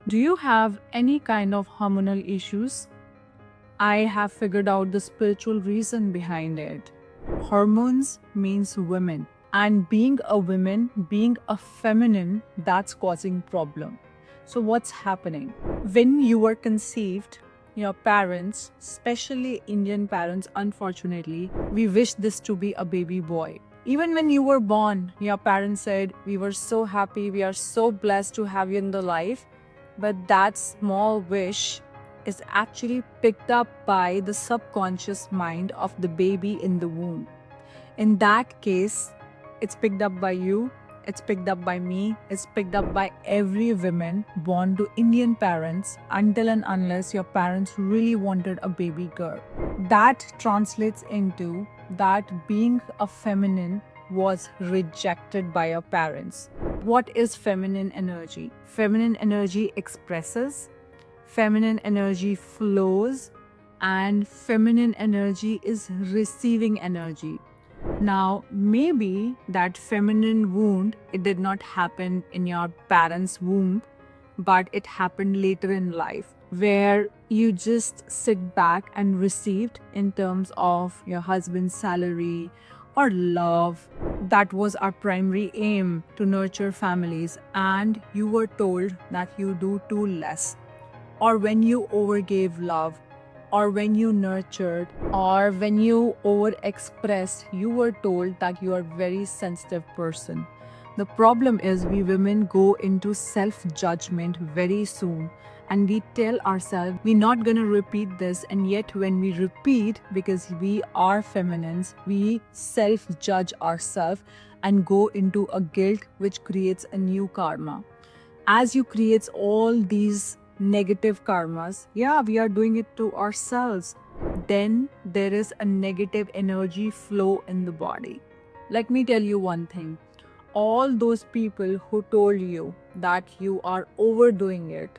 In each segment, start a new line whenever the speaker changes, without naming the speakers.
Do you have any kind of hormonal issues? I have figured out the spiritual reason behind it. Hormones means women, and being a woman, being a feminine, that's causing problem. So what's happening? When you were conceived, your parents, especially Indian parents, unfortunately, we wish this to be a baby boy. Even when you were born, your parents said, "We were so happy, we are so blessed to have you in the life." But that small wish is actually picked up by the subconscious mind of the baby in the womb. In that case, it's picked up by you, it's picked up by me, it's picked up by every woman born to Indian parents until and unless your parents really wanted a baby girl. That translates into that being a feminine was rejected by your parents. What is feminine energy? Feminine energy expresses, feminine energy flows, and feminine energy is receiving energy. Now, maybe that feminine wound, it did not happen in your parents' womb, but it happened later in life where you just sit back and received in terms of your husband's salary or love. That was our primary aim to nurture families, and you were told that you do too less, or when you overgave love, or when you nurtured, or when you overexpressed, you were told that you are a very sensitive person. The problem is we women go into self-judgment very soon, and we tell ourselves we're not going to repeat this, and yet when we repeat, because we are feminines, we self-judge ourselves and go into a guilt which creates a new karma. As you create all these negative karmas, yeah, we are doing it to ourselves, then there is a negative energy flow in the body. Let me tell you one thing. All those people who told you that you are overdoing it,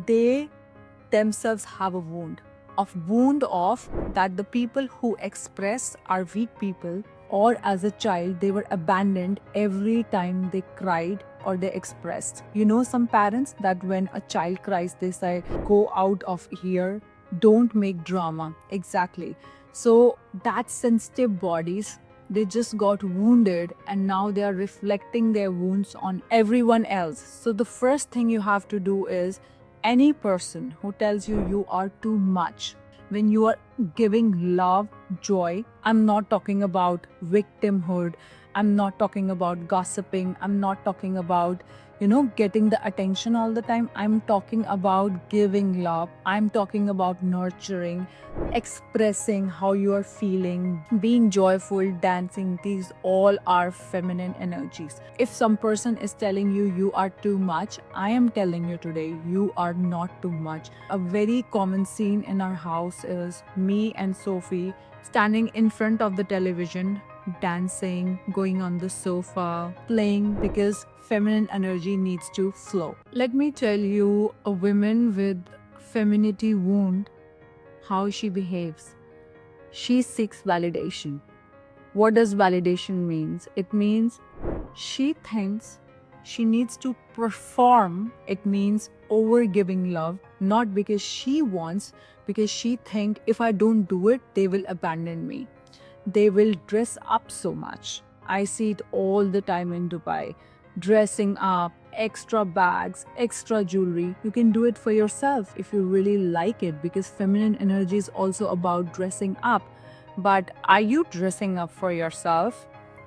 they themselves have a wound of that the people who express are weak people, or as a child they were abandoned every time they cried or they expressed. You know, some parents that when a child cries they say, "Go out of here, don't make drama." Exactly. So that sensitive bodies, they just got wounded and now they are reflecting their wounds on everyone else. So the first thing you have to do is, any person who tells you you are too much, when you are giving love, joy, I'm not talking about victimhood, I'm not talking about gossiping, I'm not talking about, getting the attention all the time. I'm talking about giving love, I'm talking about nurturing, expressing how you are feeling, being joyful, dancing. These all are feminine energies. If some person is telling you you are too much, I am telling you today you are not too much. A very common scene in our house is me and Sophie standing in front of the television, dancing, going on the sofa, playing, because feminine energy needs to flow. Let me tell you, a woman with femininity wound, how she behaves. She seeks validation. What does validation means? It means she thinks she needs to perform. It means over giving love, not because she wants, because she think if I don't do it, they will abandon me. They will dress up so much. I see it all the time in Dubai. Dressing up, extra bags, extra jewelry. You can do it for yourself if you really like it, because feminine energy is also about dressing up. But are you dressing up for yourself,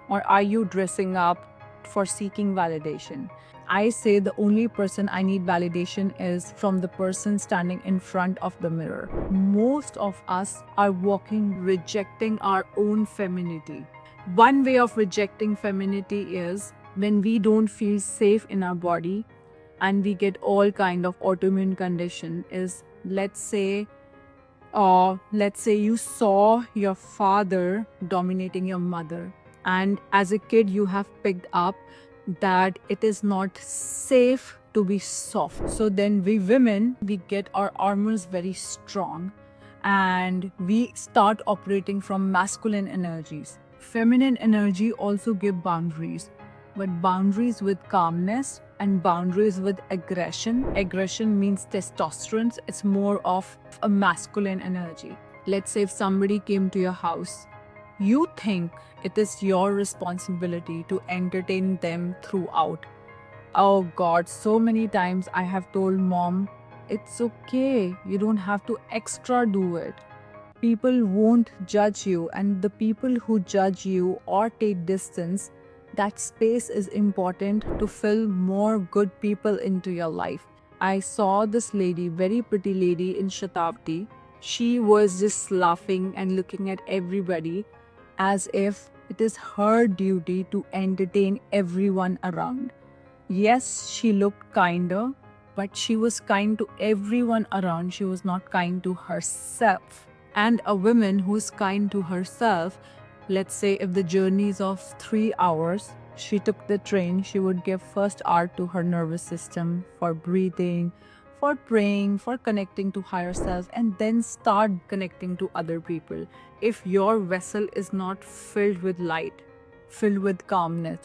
or are you dressing up for seeking validation? I say the only person I need validation is from the person standing in front of the mirror. Most of us are walking rejecting our own femininity. One way of rejecting femininity is when we don't feel safe in our body and we get all kind of autoimmune condition. Is, let's say you saw your father dominating your mother, and as a kid you have picked up that it is not safe to be soft. So then we women, we get our armors very strong and we start operating from masculine energies. Feminine energy also give boundaries. but boundaries with calmness and boundaries with aggression. Aggression means testosterone, it's more of a masculine energy. Let's say if somebody came to your house, you think it is your responsibility to entertain them throughout. Oh God, so many times I have told mom, it's okay, you don't have to extra do it. People won't judge you, and the people who judge you or take distance, that space is important to fill more good people into your life. I saw this lady, very pretty lady in Shatabdi. She was just laughing and looking at everybody as if it is her duty to entertain everyone around. Yes, she looked kinder, but she was kind to everyone around. She was not kind to herself. And a woman who's kind to herself, let's say if the journey is of 3 hours, she took the train, she would give first hour to her nervous system for breathing, for praying, for connecting to higher self, and then start connecting to other people. If your vessel is not filled with light, filled with calmness,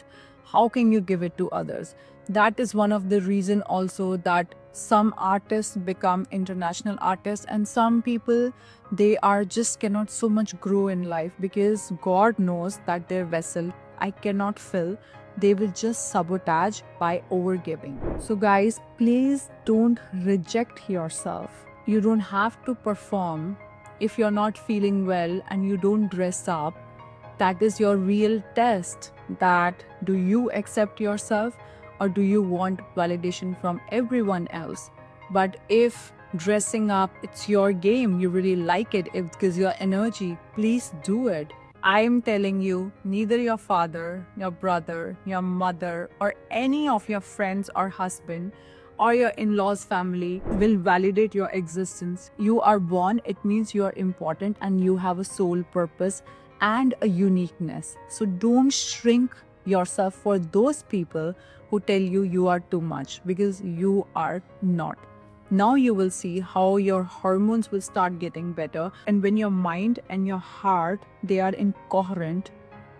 how can you give it to others? That is one of the reason also that some artists become international artists, and some people, they are just cannot so much grow in life because God knows that their vessel I cannot fill. They will just sabotage by overgiving. So guys, please don't reject yourself. You don't have to perform. If you're not feeling well and you don't dress up, that is your real test. That do you accept yourself or do you want validation from everyone else? But if dressing up, it's your game, you really like it, it gives you energy, please do it. I am telling you, neither your father, your brother, your mother, or any of your friends or husband or your in-laws family will validate your existence. You are born, it means you are important and you have a soul purpose and a uniqueness. So don't shrink yourself for those people who tell you you are too much, because you are not. Now you will see how your hormones will start getting better, and when your mind and your heart, they are incoherent,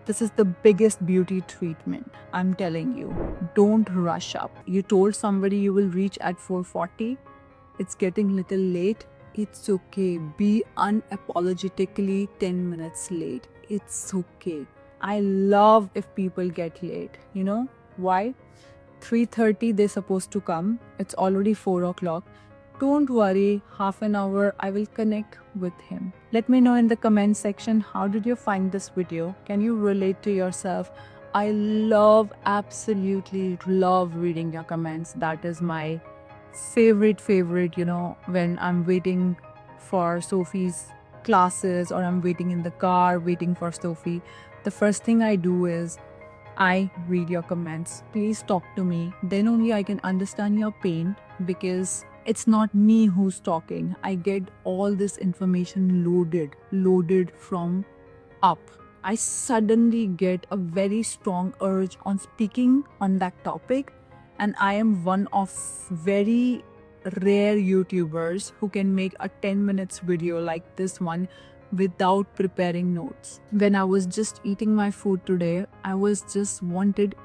this is the biggest beauty treatment. I'm telling you, don't rush up. You told somebody you will reach at 4:40, it's getting little late, it's okay. Be unapologetically 10 minutes late. It's okay. I love if people get late. You know why? 3:30 they're supposed to come. It's already 4 o'clock. Don't worry, half an hour I will connect with him. Let me know in the comment section, how did you find this video? Can you relate to yourself? I absolutely love reading your comments. That is my favorite, when I'm waiting for Sophie's classes or I'm waiting in the car waiting for Sophie. The first thing I do is I read your comments. Please talk to me. Then only I can understand your pain, because it's not me who's talking. I get all this information loaded from up. I suddenly get a very strong urge on speaking on that topic, and I am one of very rare YouTubers who can make a 10 minutes video like this one without preparing notes. When I was just eating my food today, I was just wanted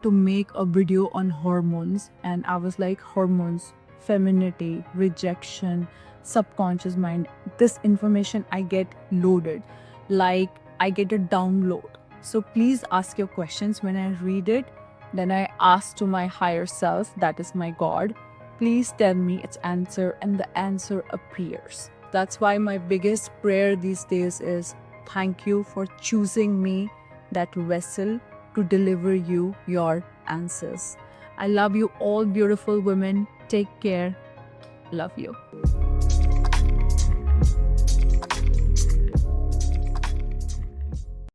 to make a video on hormones, and I was like, hormones, femininity, rejection, subconscious mind. This information I get loaded, like I get a download. So please ask your questions when I read it. Then I ask to my higher self, that is my God, please tell me its answer, and the answer appears. That's why my biggest prayer these days is, thank you for choosing me, that vessel, to deliver you your answers. I love you all, beautiful women. Take care. Love you.